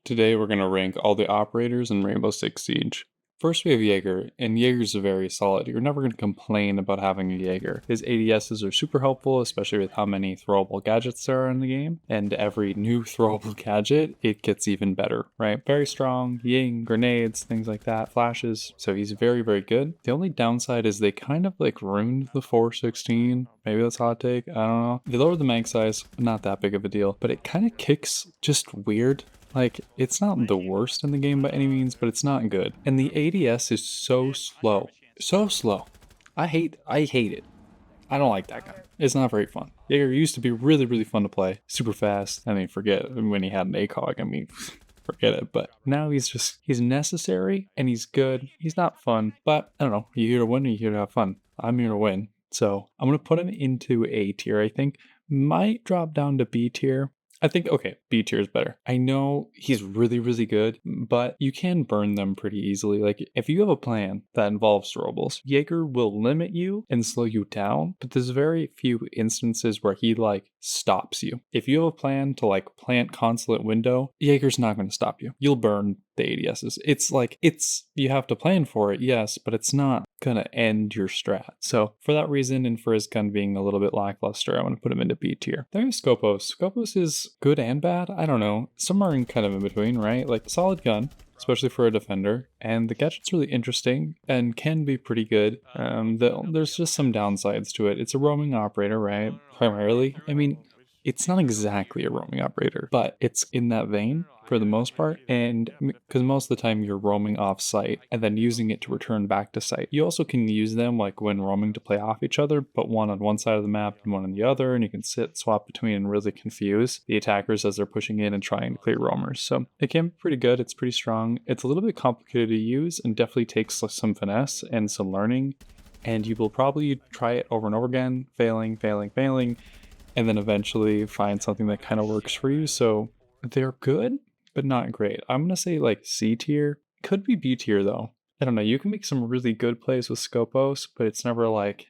Today we're going to rank all the operators in Rainbow Six Siege. First we have Jager, and Jaeger's very solid. You're never going to complain about having a Jaeger. His ADSs are super helpful, especially with how many throwable gadgets there are in the game. And every new throwable gadget, it gets even better, right? Very strong, ying, grenades, things like that, flashes. So he's very, very good. The only downside is they kind of like ruined the 416. Maybe that's a hot take, I don't know. They lowered the mag size, not that big of a deal, but it kind of kicks just weird. Like, it's not the worst in the game by any means, but it's not good. And the ADS is so slow. So slow. I hate it. I don't like that gun. It's not very fun. Jaeger used to be really, really fun to play. Super fast. I mean, forget when he had an ACOG. I mean, forget it. But now he's necessary and he's good. He's not fun. But I don't know. You here to win or you here to have fun? I'm here to win. So I'm going to put him into A tier, I think. Might drop down to B tier. I think, okay, B tier is better. I know he's really, really good, but you can burn them pretty easily. Like, if you have a plan that involves throwables, Jaeger will limit you and slow you down, but there's very few instances where he, like, stops you. If you have a plan to, like, plant consulate window, Jaeger's not going to stop you. You'll burn the ADSs. You have to plan for it, yes, but it's not gonna end your strat. So for that reason, and for his gun being a little bit lackluster, I want to put him into B tier. Then we have Scopos. Scopos is good and bad. I don't know. Somewhere in kind of in between, right? Like, solid gun, especially for a defender, and the gadget's really interesting and can be pretty good. There's just some downsides to it. It's a roaming operator, right? Primarily. I mean, it's not exactly a roaming operator, but it's in that vein for the most part. And because most of the time you're roaming off site and then using it to return back to site. You also can use them like when roaming to play off each other, but one on one side of the map and one on the other. And you can swap between and really confuse the attackers as they're pushing in and trying to clear roamers. So it can be pretty good. It's pretty strong. It's a little bit complicated to use and definitely takes some finesse and some learning. And you will probably try it over and over again, failing, and then eventually find something that kind of works for you. So they're good, but not great. I'm going to say like C tier. Could be B tier though. I don't know. You can make some really good plays with Scopos, but it's never like,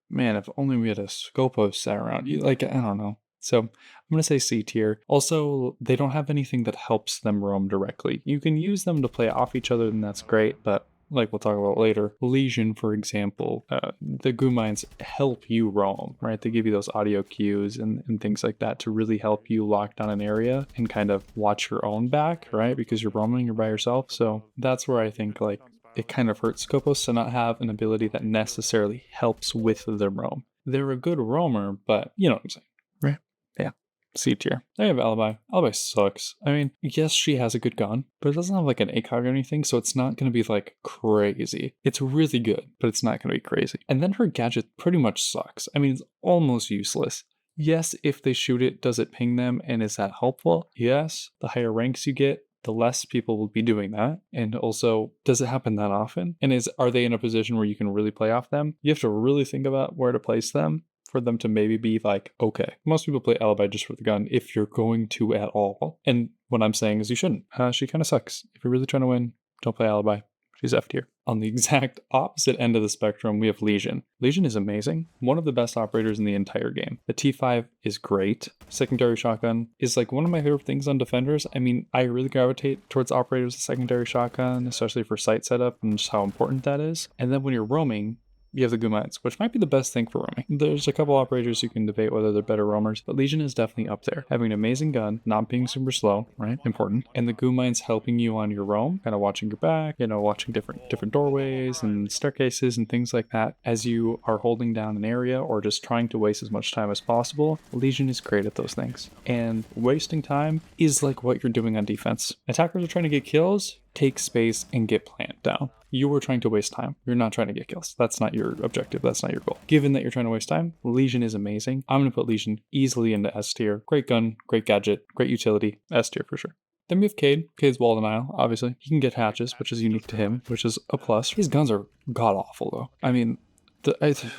man, if only we had a Scopos sat around. I don't know. So I'm going to say C tier. Also, they don't have anything that helps them roam directly. You can use them to play off each other, and that's great, but like we'll talk about later, Legion, for example, the goo mines help you roam, right? They give you those audio cues and things like that to really help you lock down an area and kind of watch your own back, right? Because you're roaming, you're by yourself. So that's where I think like it kind of hurts Scopos to not have an ability that necessarily helps with the roam. They're a good roamer, but you know what I'm saying, right? Yeah. C tier. I have Alibi. Alibi sucks. I mean, yes, she has a good gun, but it doesn't have like an ACOG or anything, so it's not going to be like crazy. It's really good, but it's not going to be crazy. And then her gadget pretty much sucks. I mean, it's almost useless. Yes, if they shoot it, does it ping them, and is that helpful? Yes. The higher ranks you get, the less people will be doing that. And also, does it happen that often? And are they in a position where you can really play off them? You have to really think about where to place them for them to maybe be like, okay. Most people play Alibi just for the gun if you're going to at all. And what I'm saying is you shouldn't. She kind of sucks. If you're really trying to win, don't play Alibi. She's F tier. On the exact opposite end of the spectrum, we have Legion. Legion is amazing. One of the best operators in the entire game. The T5 is great. Secondary shotgun is like one of my favorite things on defenders. I mean, I really gravitate towards operators with secondary shotgun, especially for site setup and just how important that is. And then when you're roaming, you have the goo mines, which might be the best thing for roaming. There's a couple operators you can debate whether they're better roamers, but Legion is definitely up there. Having an amazing gun, not being super slow, right? Important. And the goo mines helping you on your roam, kind of watching your back, watching different doorways and staircases and things like that as you are holding down an area or just trying to waste as much time as possible. Legion is great at those things. And wasting time is like what you're doing on defense. Attackers are trying to get kills, take space, and get plant down. You are trying to waste time. You're not trying to get kills. That's not your objective. That's not your goal. Given that you're trying to waste time, Legion is amazing. I'm going to put Legion easily into S tier. Great gun, great gadget, great utility. S tier for sure. Then we have Cade. Cade's wall denial, obviously. He can get hatches, which is unique to him, which is a plus. His guns are god-awful, though. I mean, the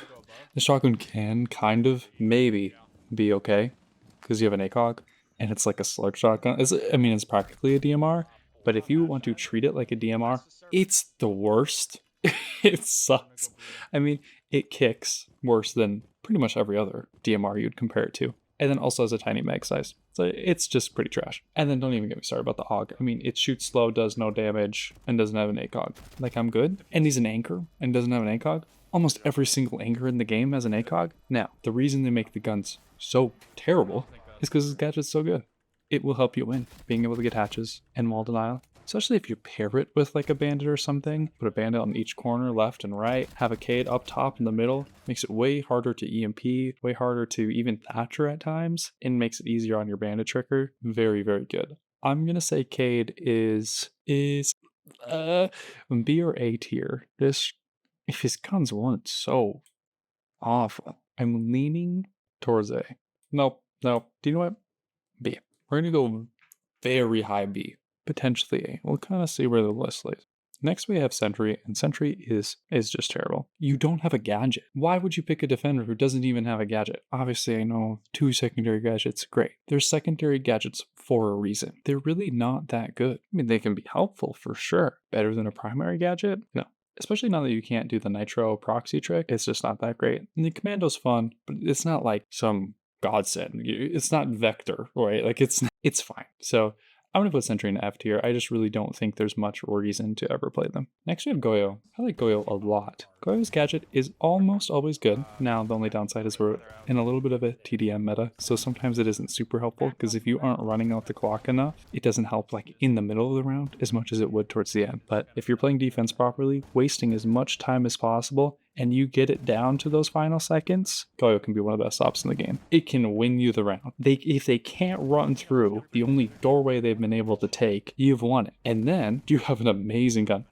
shotgun can kind of maybe be okay because you have an ACOG, and it's like a slug shotgun. It's practically a DMR. But if you want to treat it like a DMR, it's the worst. It sucks. I mean, it kicks worse than pretty much every other DMR you'd compare it to. and then also has a tiny mag size. So it's just pretty trash. And then don't even get me started about the AUG. I mean, it shoots slow, does no damage, and doesn't have an ACOG. Like, I'm good. And he's an anchor and doesn't have an ACOG. Almost every single anchor in the game has an ACOG. Now, the reason they make the guns so terrible is because his gadget's so good. It will help you win, being able to get hatches and wall denial. Especially if you pair it with like a bandit or something. Put a bandit on each corner, left and right. Have a Cade up top in the middle. Makes it way harder to EMP, way harder to even Thatcher at times, and makes it easier on your bandit tricker. Very, very good. I'm gonna say Cade is B or A tier. If his guns weren't so awful. I'm leaning towards A. Nope. Do you know what? B. We're gonna go very high B. Potentially A. We'll kind of see where the list lays. Next we have Sentry, and Sentry is just terrible. You don't have a gadget. Why would you pick a defender who doesn't even have a gadget? Obviously, I know 2 secondary gadgets, great. There's secondary gadgets for a reason. They're really not that good. I mean, they can be helpful for sure. Better than a primary gadget? No. Especially now that you can't do the Nitro proxy trick, it's just not that great. And the Commando's fun, but it's not like some godsend. It's not Vector, right? Like, it's fine. So I'm going to put Sentry in F tier. I just really don't think there's much reason to ever play them. Next we have Goyo. I like Goyo a lot. Goyo's gadget is almost always good. Now the only downside is we're in a little bit of a TDM meta, so sometimes it isn't super helpful, because if you aren't running out the clock enough, it doesn't help like in the middle of the round as much as it would towards the end. But if you're playing defense properly, wasting as much time as possible, and you get it down to those final seconds, Goyo can be one of the best ops in the game. It can win you the round. If they can't run through the only doorway they've been able to take, you've won it. And then you have an amazing gun.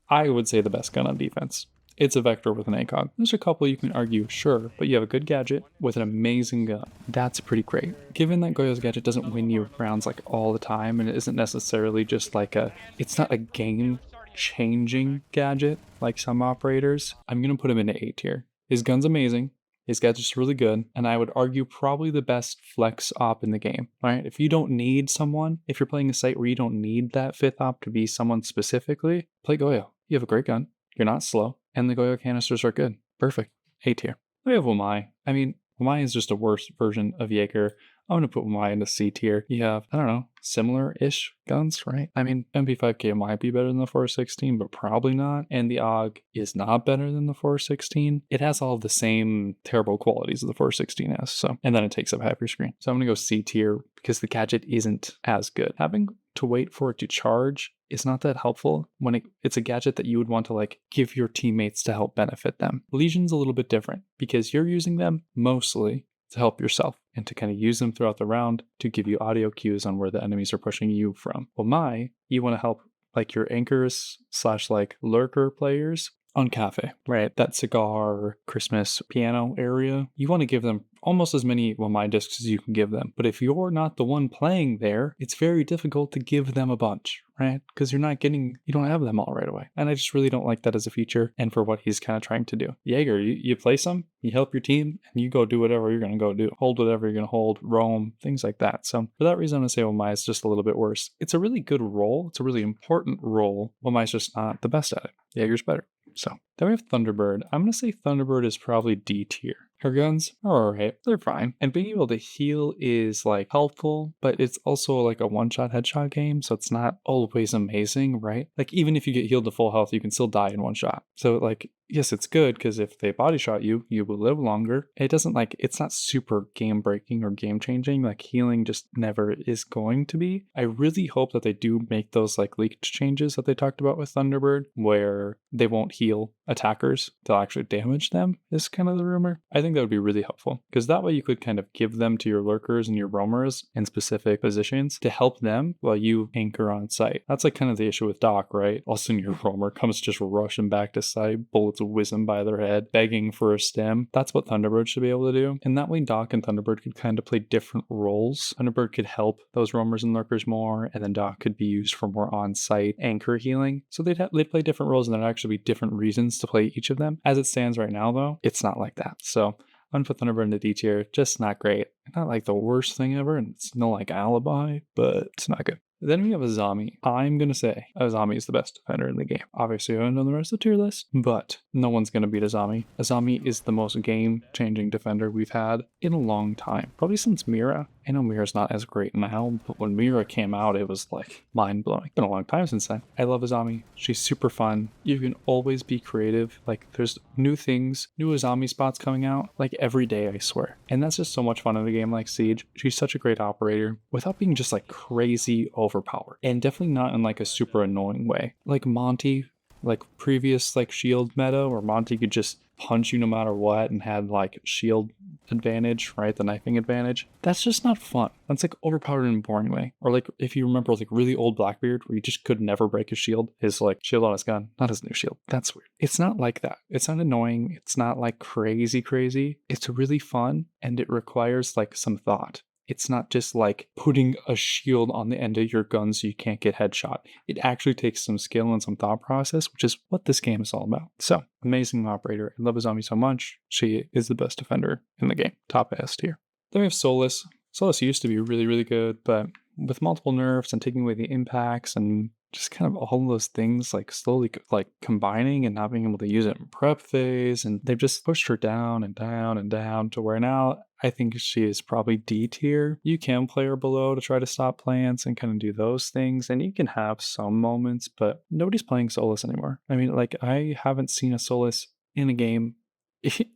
I would say the best gun on defense. It's a Vector with an ACOG. There's a couple you can argue, sure, but you have a good gadget with an amazing gun. That's pretty great. Given that Goyo's gadget doesn't win you rounds like all the time, and it isn't necessarily just like it's not a game changing gadget like some operators, I'm gonna put him into A tier. His gun's amazing, his gadget's really good, and I would argue probably the best flex op in the game. Alright, if you don't need someone, if you're playing a site where you don't need that 5th op to be someone specifically, play Goyo. You have a great gun, you're not slow, and the Goyo canisters are good. Perfect. A tier. We have Wamai. I mean, Wamai is just a worse version of Jaeger. I'm going to put Wamai into C tier. You have, I don't know, similar-ish guns, right? I mean, MP5K might be better than the 416, but probably not. And the AUG is not better than the 416. It has all of the same terrible qualities of the 416 has, so, and then it takes up half your screen. So I'm going to go C tier because the gadget isn't as good. Having to wait for it to charge is not that helpful when it's a gadget that you would want to like give your teammates to help benefit them. Legion's a little bit different because you're using them mostly to help yourself and to kind of use them throughout the round to give you audio cues on where the enemies are pushing you from. Well, you want to help like your anchors / like lurker players on Cafe, right? That cigar, Christmas, piano area. You want to give them almost as many Wamai discs as you can give them. But if you're not the one playing there, it's very difficult to give them a bunch, right? Because you don't have them all right away. And I just really don't like that as a feature and for what he's kind of trying to do. Jaeger, you play some, you help your team, and you go do whatever you're going to go do. Hold whatever you're going to hold, roam, things like that. So for that reason, I'm going to say Wamai is just a little bit worse. It's a really good role. It's a really important role. Wamai's just not the best at it. Jaeger's better. So then we have Thunderbird. I'm going to say Thunderbird is probably D tier. Her guns are alright, they're fine. And being able to heal is like helpful, but it's also like a one-shot headshot game, so it's not always amazing, right? Like even if you get healed to full health, you can still die in one shot. So like, yes, it's good because if they body shot you, you will live longer. It's not super game breaking or game changing. Like healing just never is going to be. I really hope that they do make those like leaked changes that they talked about with Thunderbird, where they won't heal attackers, they'll actually damage them, is kind of the rumor. I think that would be really helpful because that way you could kind of give them to your lurkers and your roamers in specific positions to help them while you anchor on site. That's like kind of the issue with Doc, right? All of a sudden your roamer comes just rushing back to site, bullets whiz them by their head, begging for a stem. That's what Thunderbird should be able to do. And that way Doc and Thunderbird could kind of play different roles. Thunderbird could help those roamers and lurkers more, and then Doc could be used for more on-site anchor healing. So they'd play different roles, and there'd actually be different reasons to play each of them. As it stands right now, though, it's not like that. So I'm gonna put Thunderbird in the D tier. Just not great. Not like the worst thing ever, and it's no like Alibi, but it's not good. Then we have Azami. I'm going to say Azami is the best defender in the game. Obviously, I don't know the rest of the tier list, but no one's going to beat Azami. Azami is the most game-changing defender we've had in a long time. Probably since Mira. I know Mira's not as great now, but when Mira came out, it was like mind-blowing. It's been a long time since then. I love Azami. She's super fun. You can always be creative. Like, there's new things, new Azami spots coming out, like every day, I swear. And that's just so much fun in a game like Siege. She's such a great operator without being just like crazy overpowered, and definitely not in like a super annoying way. Like Monty, like previous like shield meta where Monty could just punch you no matter what and had like shield advantage, right? The knifing advantage. That's just not fun. That's like overpowered in a boring way. Or like if you remember like really old Blackbeard where you just could never break his shield, his like shield on his gun, not his new shield. That's weird. It's not like that. It's not annoying. It's not like crazy. It's really fun and it requires like some thought. It's not just like putting a shield on the end of your gun so you can't get headshot. It actually takes some skill and some thought process, which is what this game is all about. So, amazing operator. I love Azami so much. She is the best defender in the game. Top S tier. Then we have Solus. Solus used to be really good, but with multiple nerfs and taking away the impacts and just kind of all those things like slowly like combining and not being able to use it in prep phase, and they've just pushed her down to where now I think she is probably D tier. You can play her below to try to stop plants and kind of do those things, and you can have some moments, but nobody's playing Solus anymore. I mean, like, I haven't seen a Solus in a game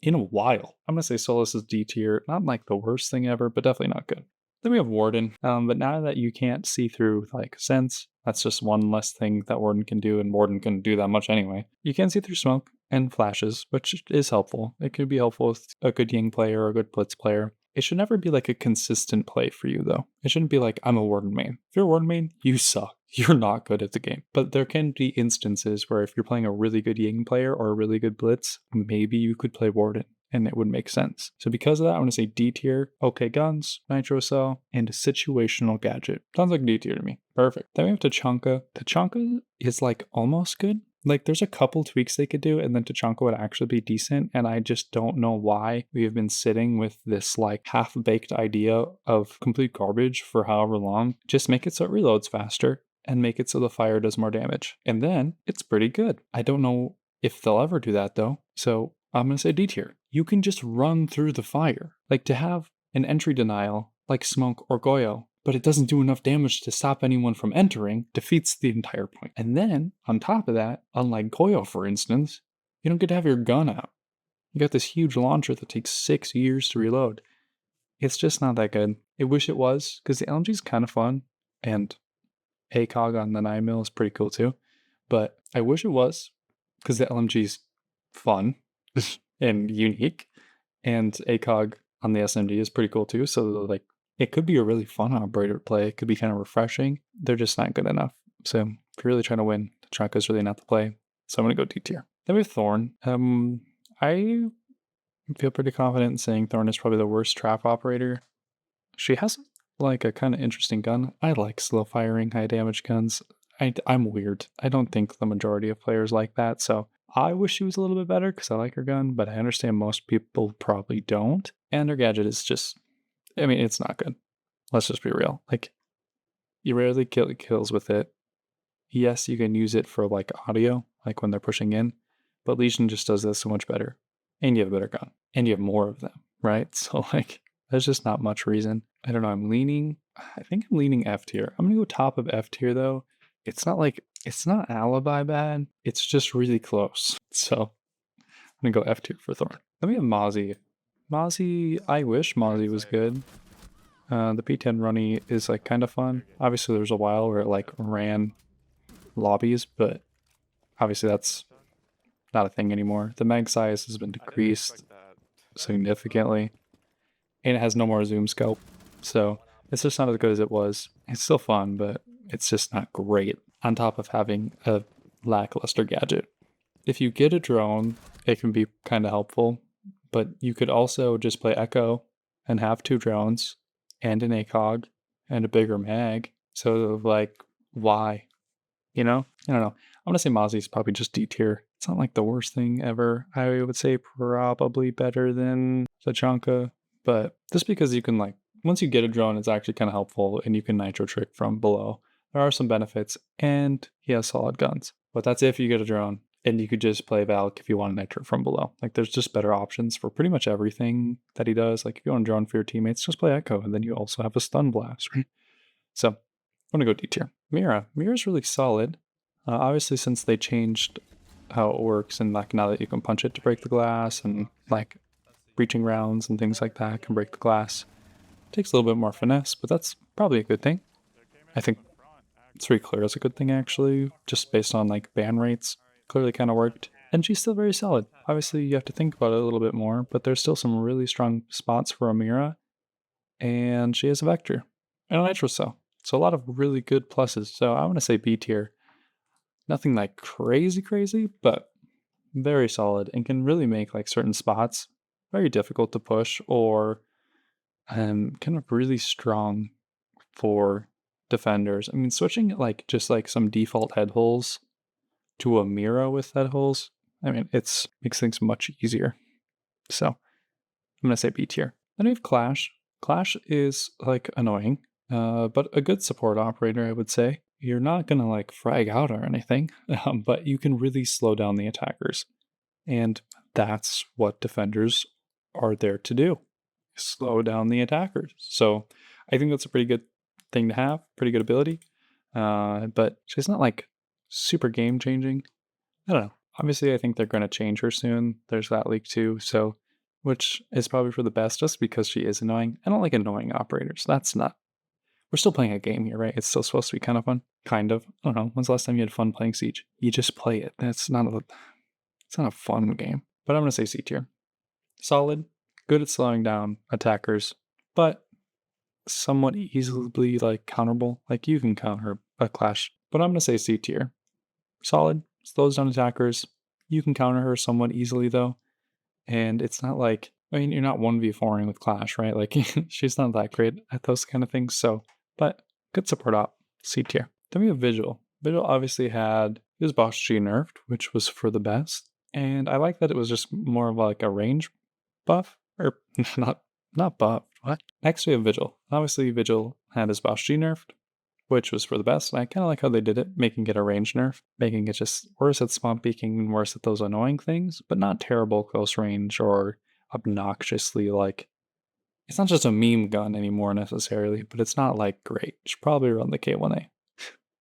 in a while. I'm gonna say Solus is D tier. Not like the worst thing ever, but definitely not good. Then we have Warden, but now that you can't see through like Sense, that's just one less thing that Warden can do, and Warden couldn't do that much anyway. You can see through smoke and flashes, which is helpful. It could be helpful with a good Ying player or a good Blitz player. It should never be like a consistent play for you, though. It shouldn't be like, I'm a Warden main. If you're a Warden main, you suck. You're not good at the game. But there can be instances where if you're playing a really good Ying player or a really good Blitz, maybe you could play Warden and it would make sense. So because of that, I want to say D tier, okay guns, nitro cell, and a situational gadget. Sounds like D tier to me. Perfect. Then we have Tachanka. Tachanka is like almost good. Like there's a couple tweaks they could do and then Tachanka would actually be decent, and I just don't know why we have been sitting with this like half-baked idea of complete garbage for however long. Just make it so it reloads faster and make it so the fire does more damage. And then it's pretty good. I don't know if they'll ever do that though. So I'm going to say D tier. You can just run through the fire. Like to have an entry denial like Smoke or Goyo, but it doesn't do enough damage to stop anyone from entering, defeats the entire point. And then, on top of that, unlike Goyo for instance, you don't get to have your gun out. You got this huge launcher that takes 6 years to reload. It's just not that good. I wish it was, because the LMG is kind of fun, and ACOG on the 9mm is pretty cool too. But I wish it was, because the LMG is fun and unique, and ACOG on the SMG is pretty cool too. So like, it could be a really fun operator to play. It could be kind of refreshing. They're just not good enough. So if you're really trying to win, Tachanka's really not the play. So I'm going to go D tier. Then we have Thorn. I feel pretty confident in saying Thorn is probably the worst trap operator. She has like a kind of interesting gun. I like slow firing, high damage guns. I'm weird. I don't think the majority of players like that. So I wish she was a little bit better because I like her gun, but I understand most people probably don't. And her gadget is just, I mean, it's not good. Let's just be real. Like, you rarely kill kills with it. Yes, you can use it for like audio, like when they're pushing in, but Legion just does this so much better. And you have a better gun. And you have more of them, right? So like, there's just not much reason. I don't know, I think I'm leaning F tier. I'm gonna go top of F tier though. It's not alibi bad. It's just really close. So I'm gonna go F tier for Thorn. Then we have Mozzie. Mozzie, I wish Mozzie was good. The P10 runny is like kind of fun. Obviously there's a while where it like ran lobbies, but obviously that's not a thing anymore. The mag size has been decreased significantly, and it has no more zoom scope, so it's just not as good as it was. It's still fun, but it's just not great, on top of having a lackluster gadget. If you get a drone, it can be kind of helpful, but you could also just play Echo and have 2 drones and an ACOG and a bigger mag. So like, why? You know? I don't know. I'm gonna say Mozzie's probably just D tier. It's not like the worst thing ever. I would say probably better than Tachanka, but just because you can like, once you get a drone, it's actually kind of helpful and you can nitro trick from below. There are some benefits, and he has solid guns. But that's if you get a drone, and you could just play Valk if you want a nitro from below. Like, there's just better options for pretty much everything that he does. Like, if you want a drone for your teammates, just play Echo, and then you also have a stun blast, right? So, I'm gonna go D tier. Mira. Mira's really solid. Obviously, since they changed how it works, and like now that you can punch it to break the glass, and like breaching rounds and things like that can break the glass, it takes a little bit more finesse, but that's probably a good thing. I think it's pretty clear as a good thing, actually, just based on like ban rates. Clearly kind of worked. And she's still very solid. Obviously, you have to think about it a little bit more, but there's still some really strong spots for Amira. And she has a Vector and a Nitro Cell. So a lot of really good pluses. So I'm going to say B tier. Nothing like crazy, but very solid and can really make like certain spots very difficult to push or kind of really strong for defenders. I mean, switching like just like some default head holes to a Mira with head holes, I mean, it's makes things much easier. So I'm gonna say B tier. Then we have Clash. Clash is like annoying, but a good support operator, I would say. You're not gonna like frag out or anything, but you can really slow down the attackers, and that's what defenders are there to do: slow down the attackers. So I think that's a pretty good thing to have, pretty good ability. But she's not like super game changing. I don't know. Obviously, I think they're going to change her soon. There's that leak too, so which is probably for the best, just because she is annoying. I don't like annoying operators. That's not. We're still playing a game here, right? It's still supposed to be kind of fun. Kind of. I don't know. When's the last time you had fun playing Siege? You just play it. It's not a fun game. But I'm gonna say C tier. Solid, good at slowing down attackers, but somewhat easily like counterable. Like you can counter a Clash, but I'm gonna say C tier. Solid, slows down attackers. You can counter her somewhat easily though, and it's not like, I mean, you're not 1v4ing with Clash, right? Like she's not that great at those kind of things. So, but good support op, C tier. Then we have Vigil. Vigil obviously had his Boss G nerfed, which was for the best, and I like that it was just more of like a range buff, or not buff. What? Next we have Vigil. Obviously, Vigil had his Boss G nerfed, which was for the best. And I kind of like how they did it, making it a range nerf, making it just worse at spawn peeking and worse at those annoying things, but not terrible close range or obnoxiously like. It's not just a meme gun anymore necessarily, but it's not like great. You should probably run the K1A.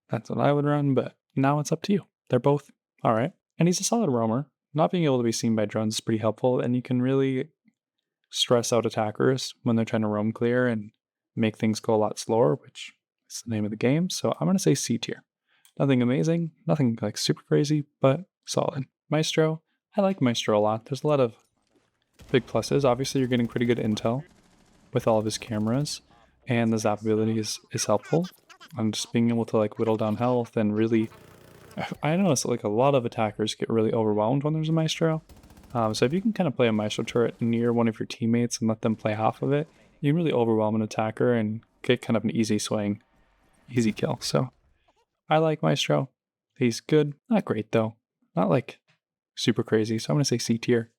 That's what I would run, but now it's up to you. They're both all right. And he's a solid roamer. Not being able to be seen by drones is pretty helpful, and you can really stress out attackers when they're trying to roam clear and make things go a lot slower, which is the name of the game. So I'm going to say C tier. Nothing amazing, nothing like super crazy, but solid. Maestro, I like Maestro a lot. There's a lot of big pluses. Obviously, you're getting pretty good intel with all of his cameras, and the zap ability is helpful. And just being able to like whittle down health and really, I notice like a lot of attackers get really overwhelmed when there's a Maestro. So if you can kind of play a Maestro turret near one of your teammates and let them play off of it, you can really overwhelm an attacker and get kind of an easy swing, easy kill. So I like Maestro. He's good, not great though, not like super crazy. So I'm gonna say C tier.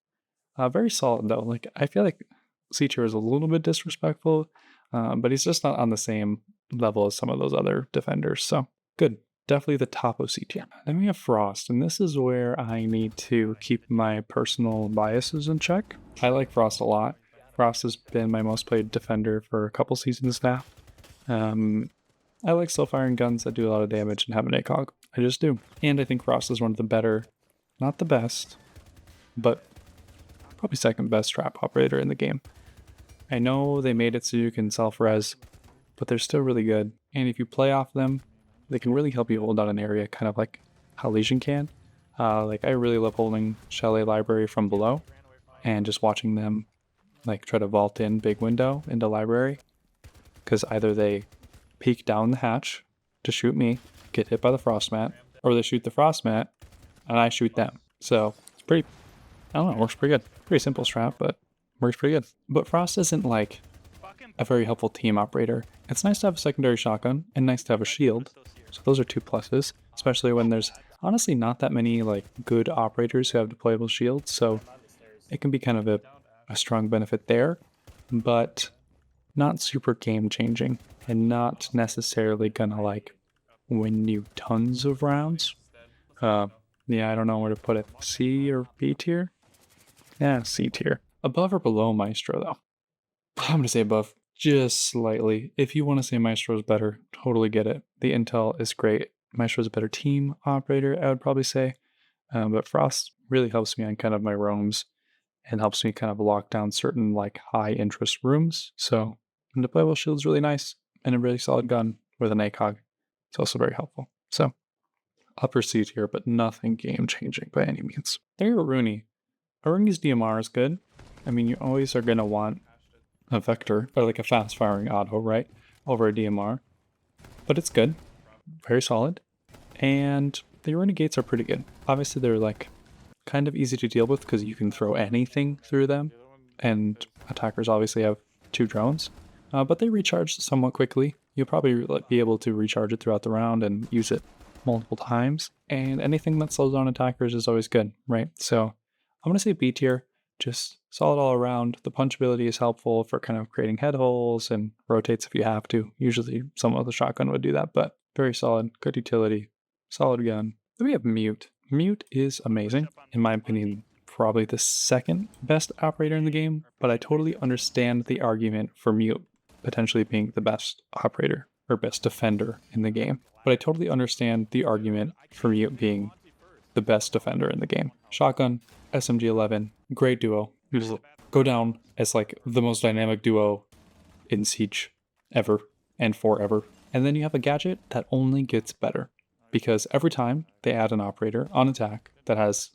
Very solid though. Like I feel like C tier is a little bit disrespectful, but he's just not on the same level as some of those other defenders. So good. Definitely the top of C tier. Then we have Frost, and this is where I need to keep my personal biases in check. I like Frost a lot. Frost has been my most played defender for a couple seasons now. I like slow firing guns that do a lot of damage and have an ACOG. I just do. And I think Frost is one of the better, not the best, but probably second best trap operator in the game. I know they made it so you can self-res, but they're still really good. And if you play off them, they can really help you hold down an area, kind of like how Legion can. Like I really love holding Chalet Library from below and just watching them like try to vault in big window into Library, because either they peek down the hatch to shoot me, get hit by the frost mat, or they shoot the frost mat and I shoot them. So it's pretty, I don't know, it works pretty good. Pretty simple strat, but works pretty good. But Frost isn't like a very helpful team operator. It's nice to have a secondary shotgun and nice to have a shield. So those are two pluses, especially when there's honestly not that many like good operators who have deployable shields. So it can be kind of a strong benefit there, but not super game changing and not necessarily gonna like win you tons of rounds. Yeah, I don't know where to put it. C or B tier? Yeah, C tier. Above or below Maestro, though? I'm going to say above. Just slightly. If you want to say Maestro is better, totally get it. The intel is great. Maestro is a better team operator, I would probably say. But Frost really helps me on kind of my roams and helps me kind of lock down certain like high interest rooms. So the deployable shield is really nice and a really solid gun with an ACOG. It's also very helpful. So upper C tier, but nothing game changing by any means. There you go, Rooney. Rooney's DMR is good. I mean, you always are going to want a vector or like a fast firing auto, right? Over a DMR. But it's good. Very solid. And the Renegades are pretty good. Obviously, they're like kind of easy to deal with because you can throw anything through them. And attackers obviously have 2 drones. But they recharge somewhat quickly. You'll probably be able to recharge it throughout the round and use it multiple times. And anything that slows down attackers is always good, right? So I'm going to say B tier. Just solid all around. The punchability is helpful for kind of creating head holes and rotates if you have to. Usually some of the shotgun would do that, but very solid, good utility, solid gun. Then we have Mute. Mute is amazing. In my opinion, probably the second best operator in the game, but I totally understand the argument for Mute potentially being the best operator or best defender in the game. But I totally understand the argument for Mute being the best defender in the game. Shotgun, SMG-11, great duo. Go down as like the most dynamic duo in Siege ever and forever. And then you have a gadget that only gets better because every time they add an operator on attack that has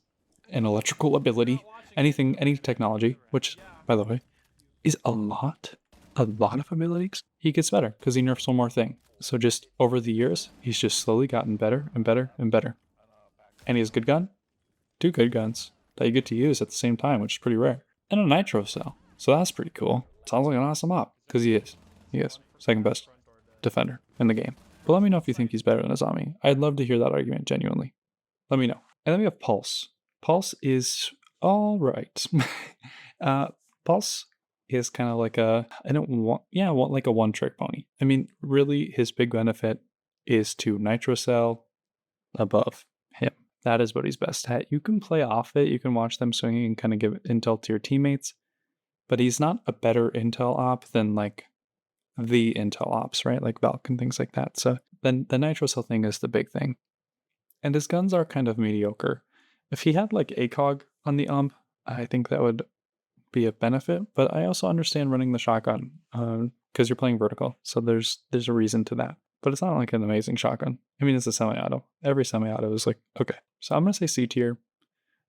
an electrical ability, anything, any technology, which by the way is a lot of abilities, he gets better because he nerfs one more thing. So just over the years, he's just slowly gotten better and better and better. And he has a good gun, 2 good guns that you get to use at the same time, which is pretty rare, and a nitro cell. So that's pretty cool. Sounds like an awesome op because he is second best defender in the game. But let me know if you think he's better than Azami. I'd love to hear that argument genuinely. Let me know. And then we have Pulse. Pulse is all right. Pulse is kind of like like a one-trick pony. I mean, really, his big benefit is to nitro cell above him. That is what he's best at. You can play off it. You can watch them swinging and kind of give intel to your teammates. But he's not a better intel op than like the intel ops, right? Like Valk and things like that. So then the nitro cell thing is the big thing. And his guns are kind of mediocre. If he had like ACOG on the I think that would be a benefit. But I also understand running the shotgun because you're playing vertical. So there's a reason to that. But it's not like an amazing shotgun. I mean, it's a semi-auto. Every semi-auto is like, okay. So I'm going to say C tier.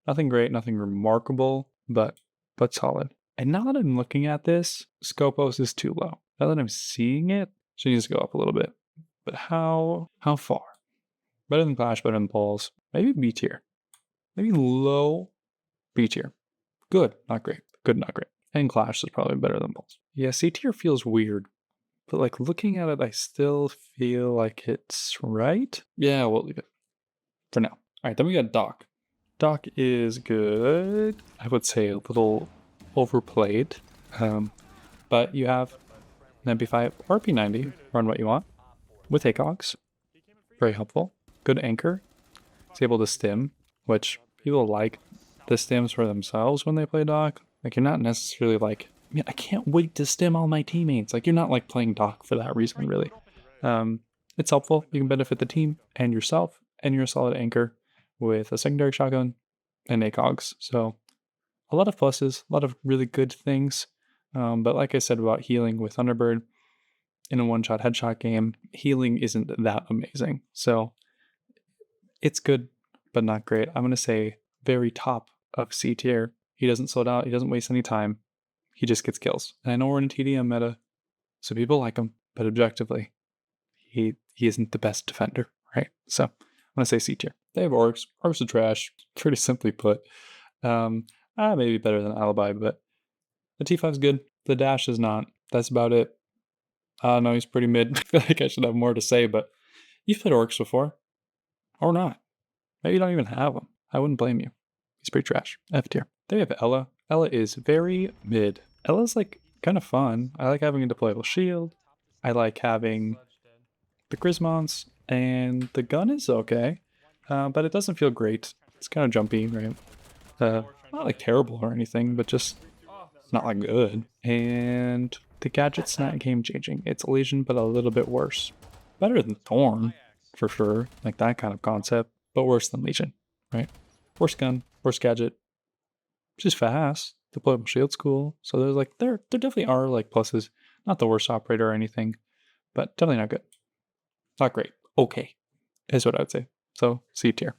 Nothing great, nothing remarkable, but solid. And now that I'm looking at this, Scopos is too low. Now that I'm seeing it, she needs to go up a little bit. But how far? Better than Clash, better than Pulse. Maybe B tier. Maybe low B tier. Good, not great. Good, not great. And Clash is probably better than Pulse. Yeah, C tier feels weird. But like looking at it, I still feel like it's right. Yeah, we'll leave it for now. All right, then we got Doc. Doc is good. I would say a little overplayed. But you have an MP5 or P90, run what you want, with ACOGs. Very helpful. Good anchor. It's able to stim, which people like the stims for themselves when they play Doc. Like, you're not necessarily like, man, I can't wait to stim all my teammates. Like, you're not like playing Doc for that reason, really. It's helpful. You can benefit the team and yourself, and you're a solid anchor with a secondary shotgun and ACOGs. So a lot of pluses, a lot of really good things. But like I said about healing with Thunderbird, in a one-shot headshot game, healing isn't that amazing. So it's good, but not great. I'm going to say very top of C tier. He doesn't slow down. He doesn't waste any time. He just gets kills. And I know we're in a TDM meta, so people like him, but objectively, he isn't the best defender, right? So I'm going to say C tier. They have orcs. Orcs are trash, pretty simply put. Maybe better than Alibi, but the T5 is good. The dash is not. That's about it. No, he's pretty mid. I feel like I should have more to say, but you've played orcs before. Or not. Maybe you don't even have them. I wouldn't blame you. He's pretty trash. F tier. Then we have Ella. Ella is very mid. Ella's like kind of fun. I like having a deployable shield. I like having the Grismons. and the gun is okay, but it doesn't feel great. It's kind of jumpy, right? Not like terrible or anything, but just not like good. And the gadget's not game changing. It's Elysian, but a little bit worse. Better than Thorn, for sure, like that kind of concept, but worse than Legion, right? Worse gun, worse gadget. She's fast. Deployable shield's cool. So there's like there definitely are like pluses. Not the worst operator or anything, but definitely not good. Not great. Okay, is what I would say. So C tier.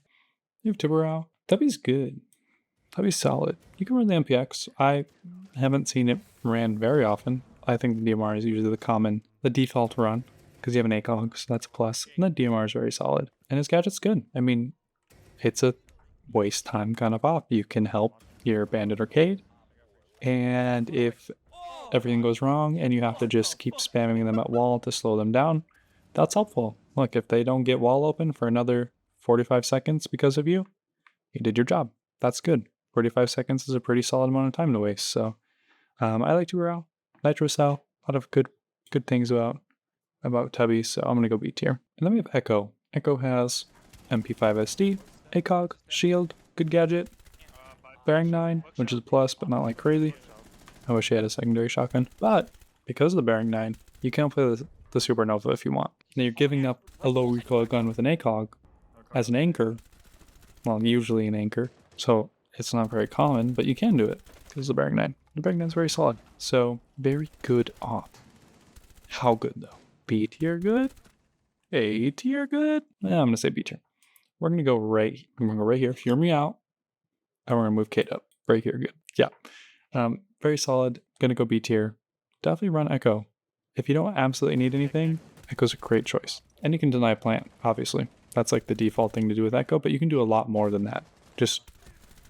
You have Tiburao. Tubby's good. Tubby's solid. You can run the MPX. I haven't seen it ran very often. I think the DMR is usually the default run, because you have an ACOG, so that's a plus. And the DMR is very solid. And his gadget's good. I mean, it's a waste time kind of op. You can help your Bandit Arcade, and if everything goes wrong and you have to just keep spamming them at wall to slow them down, that's helpful. Look, if they don't get wall open for another 45 seconds because of you, you did your job. That's good. 45 seconds is a pretty solid amount of time to waste. So I like Tural, Nitro Cell, a lot of good things about Tubby, so I'm gonna go B tier. And then we have Echo. Echo has MP5 SD, ACOG, Shield, good gadget, Bearing 9, which is a plus, but not like crazy. I wish he had a secondary shotgun. But because of the Bearing 9, you can play the Supernova if you want. Now you're giving up a low recoil gun with an ACOG as an anchor. Well, usually an anchor. So it's not very common, but you can do it because of the Bearing 9. The Bearing 9 is very solid. So very good op. How good though? B tier good? A tier good? Yeah, I'm gonna say B tier. We're gonna go right here. Hear me out. And we're gonna move Kate up. Right here, good. Yeah. Very solid. Gonna go B tier. Definitely run Echo. If you don't absolutely need anything, Echo's a great choice. And you can deny plant, obviously. That's like the default thing to do with Echo, but you can do a lot more than that. Just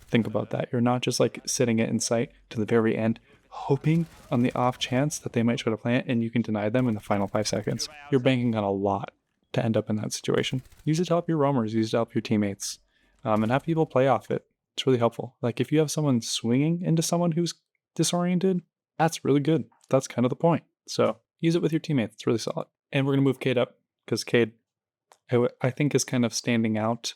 think about that. You're not just like sitting it in sight to the very end, hoping on the off chance that they might try to plant and you can deny them in the final 5 seconds. You're banking on a lot to end up in that situation. Use it to help your roamers, use it to help your teammates, and have people play off it. It's really helpful. Like if you have someone swinging into someone who's disoriented, that's really good. That's kind of the point. So use it with your teammates. It's really solid. And we're going to move Cade up because Cade, I think, is kind of standing out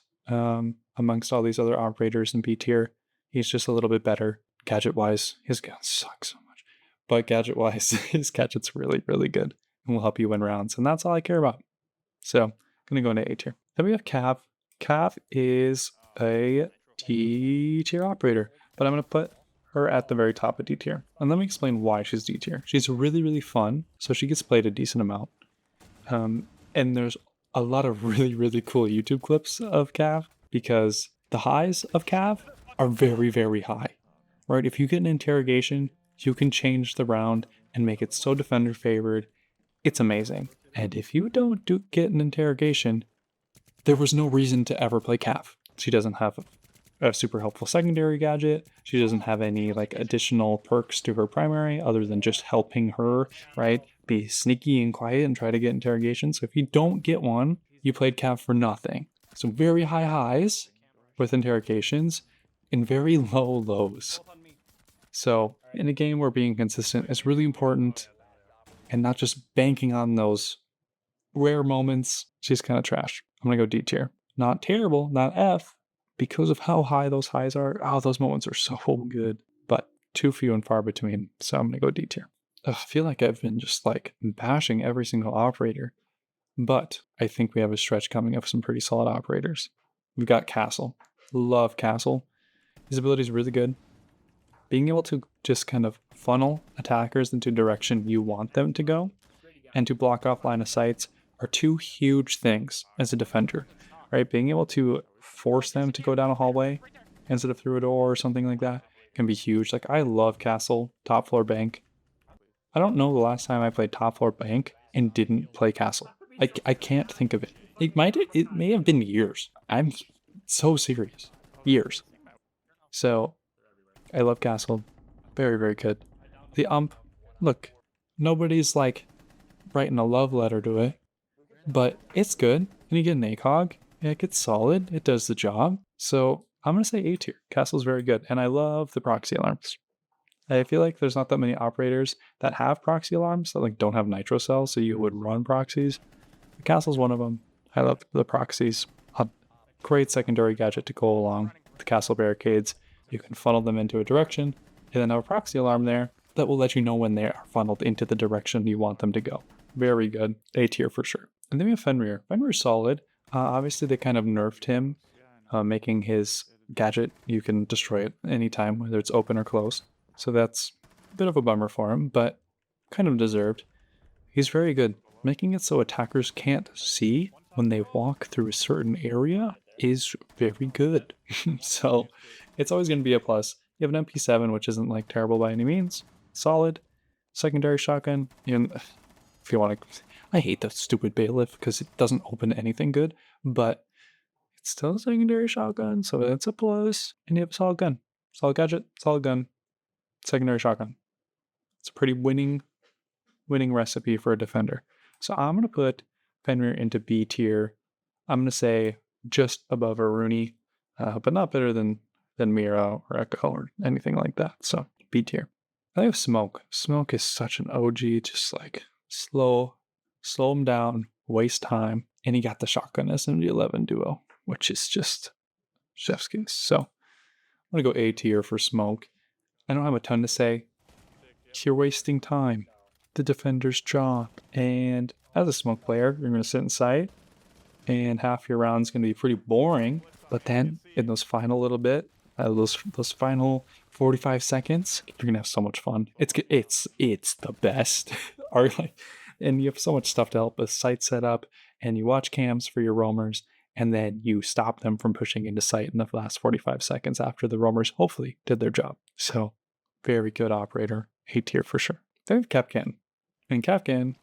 amongst all these other operators in B tier. He's just a little bit better gadget-wise. His gun sucks so much. But gadget-wise, his gadget's really, really good and will help you win rounds. And that's all I care about. So I'm going to go into A tier. Then we have Cav. Cav is a D tier operator, but I'm going to put her at the very top of D tier. And let me explain why she's D tier. She's really, really fun, so she gets played a decent amount. And there's a lot of really, really cool YouTube clips of Cav because the highs of Cav are very, very high, right? If you get an interrogation, you can change the round and make it so defender favored. It's amazing. And if you don't get an interrogation, there was no reason to ever play Cav. She doesn't have a super helpful secondary gadget. She doesn't have any like additional perks to her primary other than just helping her, right? Be sneaky and quiet and try to get interrogations. So if you don't get one, you played Cav for nothing. So very high highs with interrogations and very low lows. So in a game where being consistent is really important and not just banking on those rare moments, she's kind of trash. I'm going to go D tier. Not terrible, not F, because of how high those highs are. Oh, those moments are so good, but too few and far between. So I'm going to go D tier. I feel like I've been just like bashing every single operator, but I think we have a stretch coming of some pretty solid operators. We've got Castle. Love Castle. His ability is really good. Being able to just kind of funnel attackers into direction you want them to go and to block off line of sights are two huge things as a defender, right? Being able to force them to go down a hallway instead of through a door or something like that can be huge. Like I love Castle, top floor bank. I don't know the last time I played top floor bank and didn't play Castle. I can't think of it. It may have been years. I'm so serious. Years. So I love Castle. Very, very good. The look, nobody's like writing a love letter to it, but it's good. And you get an ACOG. It gets solid. It does the job. So I'm going to say A tier. Castle's very good. And I love the proxy alarms. I feel like there's not that many operators that have proxy alarms that like don't have nitro cells, so you would run proxies. The Castle's one of them. I love the proxies. A great secondary gadget to go along with the castle barricades. You can funnel them into a direction, and then have a proxy alarm there that will let you know when they are funneled into the direction you want them to go. Very good. A tier for sure. And then we have Fenrir. Fenrir's solid. Obviously, they kind of nerfed him, making his gadget, you can destroy it anytime, whether it's open or closed. So that's a bit of a bummer for him, but kind of deserved. He's very good. Making it so attackers can't see when they walk through a certain area is very good. So it's always going to be a plus. You have an MP7, which isn't like terrible by any means. Solid. Secondary shotgun. If you want to, I hate the stupid bailiff because it doesn't open anything good, but it's still a secondary shotgun, so that's a plus. And you have a solid gun. Solid gadget, solid gun, secondary shotgun. It's a pretty winning recipe for a defender. So I'm going to put Fenrir into B tier. I'm going to say just above a Rooney, but not better than Mira or Echo or anything like that. So B tier. I have Smoke. Smoke is such an OG, just like slow him down, waste time, and he got the shotgun SMG-11 duo, which is just chef's kiss. So I'm going to go A tier for Smoke. I don't have a ton to say. You're wasting time. The defender's job. And as a Smoke player, you're going to sit in sight, and half your round's going to be pretty boring. But then in those final little bit, those final 45 seconds, you're going to have so much fun. It's the best. And you have so much stuff to help with sight setup, and you watch cams for your roamers, and then you stop them from pushing into sight in the last 45 seconds after the roamers hopefully did their job. So very good operator. A tier for sure. Then we have Kapkan. And Kapkan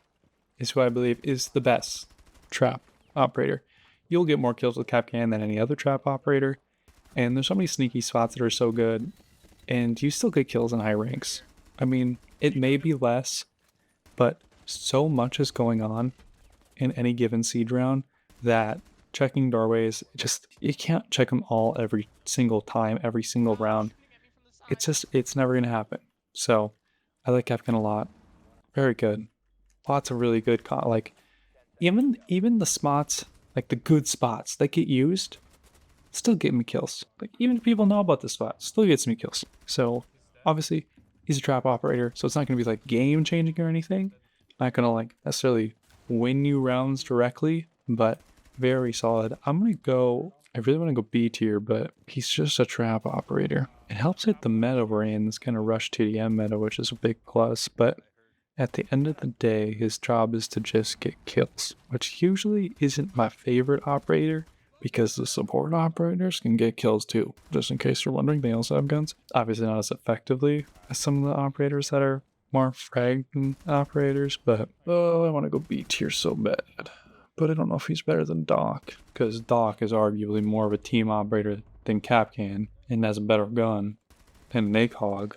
is who I believe is the best trap operator. You'll get more kills with Kapkan than any other trap operator. And there's so many sneaky spots that are so good. And you still get kills in high ranks. I mean, it may be less, but so much is going on in any given siege round that checking doorways, you can't check them all every single time, every single round. It's never going to happen. So I like Kapkan a lot. Very good. Lots of really good, even the spots, like the good spots that get used, still get me kills. Like even if people know about the spot, still gets me kills. So obviously he's a trap operator, so it's not going to be like game changing or anything. Not going to like necessarily win you rounds directly, but very solid. I really want to go B tier, but he's just a trap operator. It helps hit the meta we're in, this kind of rush TDM meta, which is a big plus, but at the end of the day, his job is to just get kills, which usually isn't my favorite operator because the support operators can get kills too. Just in case you're wondering, they also have guns. Obviously not as effectively as some of the operators that are more frag operators, but I want to go B tier so bad. But I don't know if he's better than Doc, because Doc is arguably more of a team operator than Kapkan and has a better gun than an ACOG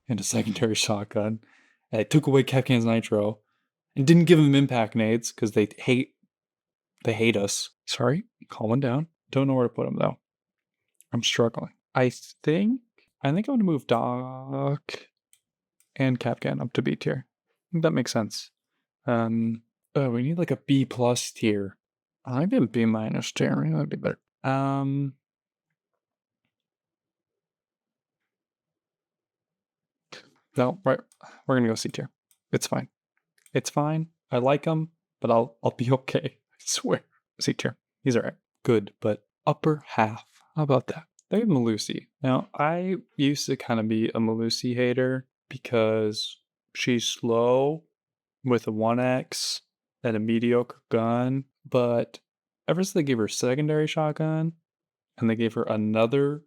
and a secondary shotgun. And they took away Kapkan's nitro and didn't give him impact nades because they hate us. Sorry, calm down. Don't know where to put him though. I'm struggling. I think I'm going to move Doc and Kapkan up to B tier. I think that makes sense. We need like a B plus tier. I did a B minus tier. That'd be better. No, right. We're gonna go C tier. It's fine. It's fine. I like him, but I'll be okay. I swear. C tier. He's alright. Good, but upper half. How about that? They have Malusi. Now, I used to kind of be a Malusi hater because she's slow with a 1x and a mediocre gun, but ever since they gave her secondary shotgun and they gave her another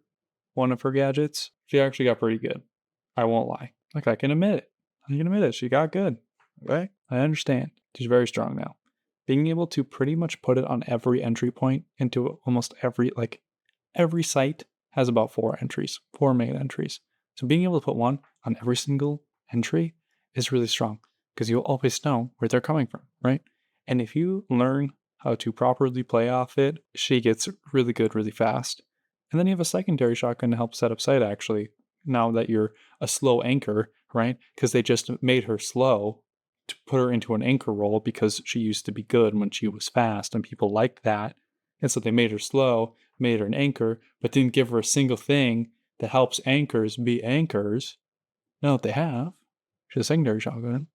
one of her gadgets, she actually got pretty good. I won't lie. Like, I can admit it. She got good. Okay? I understand. She's very strong now. Being able to pretty much put it on every entry point into almost every site has about 4 main entries. So being able to put one on every single entry is really strong because you'll always know where they're coming from, right? And if you learn how to properly play off it, she gets really good really fast. And then you have a secondary shotgun to help set up site actually, now that you're a slow anchor, right? Because they just made her slow to put her into an anchor role because she used to be good when she was fast, and people liked that. And so they made her slow, made her an anchor, but didn't give her a single thing that helps anchors be anchors. Now that they have, she's a secondary shotgun.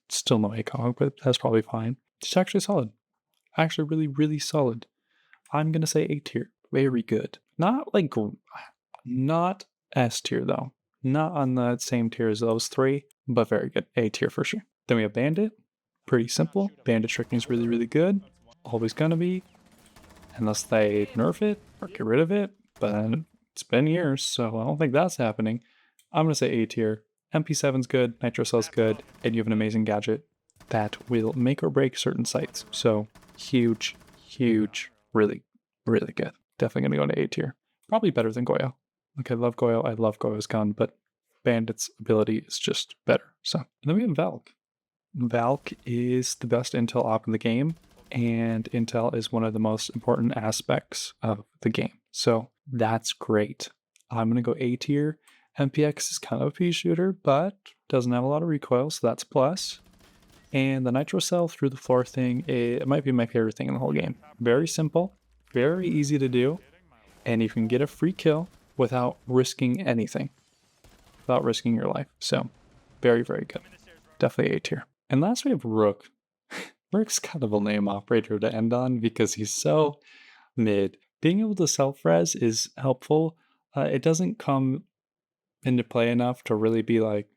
Still no ACOG, but that's probably fine. She's actually solid. Actually, really, really solid. I'm gonna say A tier. Very good. Not S tier though. Not on the same tier as those three, but very good. A tier for sure. Then we have Bandit. Pretty simple. Bandit tricking is really, really good. Always gonna be. Unless they nerf it or get rid of it. But it's been years, so I don't think that's happening. I'm gonna say A tier. MP7's good, Nitro Cell's good, and you have an amazing gadget that will make or break certain sites. So huge, really, really good. Definitely gonna go into A tier. Probably better than Goyo. Like, I love Goyo, I love Goyo's gun, but Bandit's ability is just better. So, and then we have Valk. Valk is the best intel op in the game, and intel is one of the most important aspects of the game. So that's great. I'm gonna go A tier. MPX is kind of a pea shooter, but doesn't have a lot of recoil, so that's a plus. And the Nitro Cell through the floor thing, it might be my favorite thing in the whole game. Very simple, very easy to do, and you can get a free kill without risking anything, without risking your life. So very, very good. Definitely A tier. And last we have Rook. Rook's kind of a lame operator to end on because he's so mid. Being able to self-res is helpful. It doesn't come into play enough to really be like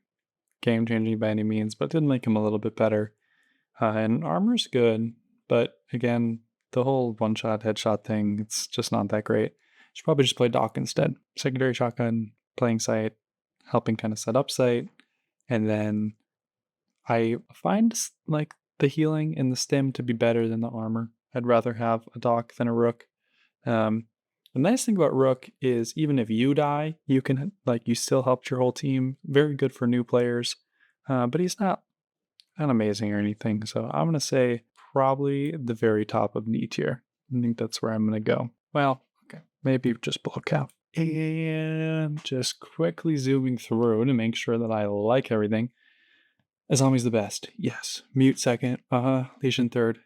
game changing by any means, but it did make him a little bit better. And armor's good, but again, the whole one shot headshot thing, it's just not that great. Should probably just play Doc instead. Secondary shotgun, playing site, helping kind of set up site, and then I find like the healing and the stim to be better than the armor. I'd rather have a Doc than a Rook. The nice thing about Rook is even if you die, you can, like, you still helped your whole team. Very good for new players. But he's not amazing or anything. So I'm going to say probably the very top of D tier. I think that's where I'm going to go. Well, okay, maybe just below Cap. And just quickly zooming through to make sure that I like everything. Azami's the best. Yes. Mute second. Legion third.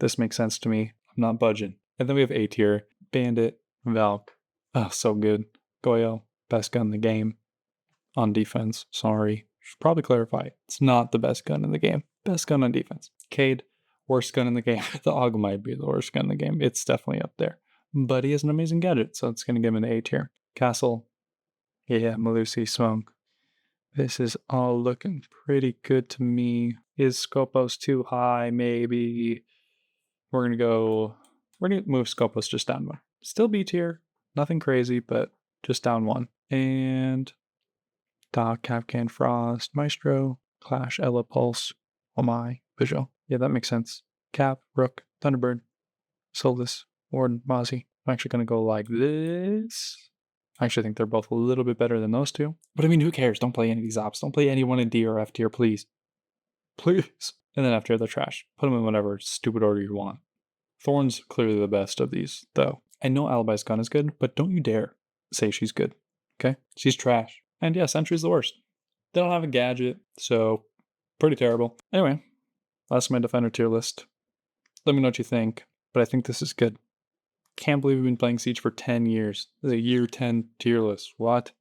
This makes sense to me. I'm not budging. And then we have A tier. Bandit. Valk. Oh, so good. Goyo. Best gun in the game. On defense. Sorry. Should probably clarify. It's not the best gun in the game. Best gun on defense. Cade. Worst gun in the game. The AUG might be the worst gun in the game. It's definitely up there. But he has an amazing gadget, so it's going to give him an A tier. Castle. Yeah, Malusi, Smoke. This is all looking pretty good to me. Is Scopos too high? Maybe. We're going to move Scopos just down one. Still B tier. Nothing crazy, but just down one. And Doc, Capcan, Frost, Maestro, Clash, Ella, Pulse, Oh my, Visual. Yeah, that makes sense. Cap, Rook, Thunderbird, Solus, Warden, Mozzie. I'm actually going to go like this. I actually think they're both a little bit better than those two. But I mean, who cares? Don't play any of these ops. Don't play anyone in D or F tier, please. Please. And then after, they're trash. Put them in whatever stupid order you want. Thorn's clearly the best of these, though. I know Alibi's gun is good, but don't you dare say she's good. Okay? She's trash. And yeah, Sentry's the worst. They don't have a gadget, so pretty terrible. Anyway, that's my Defender tier list. Let me know what you think, but I think this is good. Can't believe we've been playing Siege for 10 years. This is a year 10 tier list. What?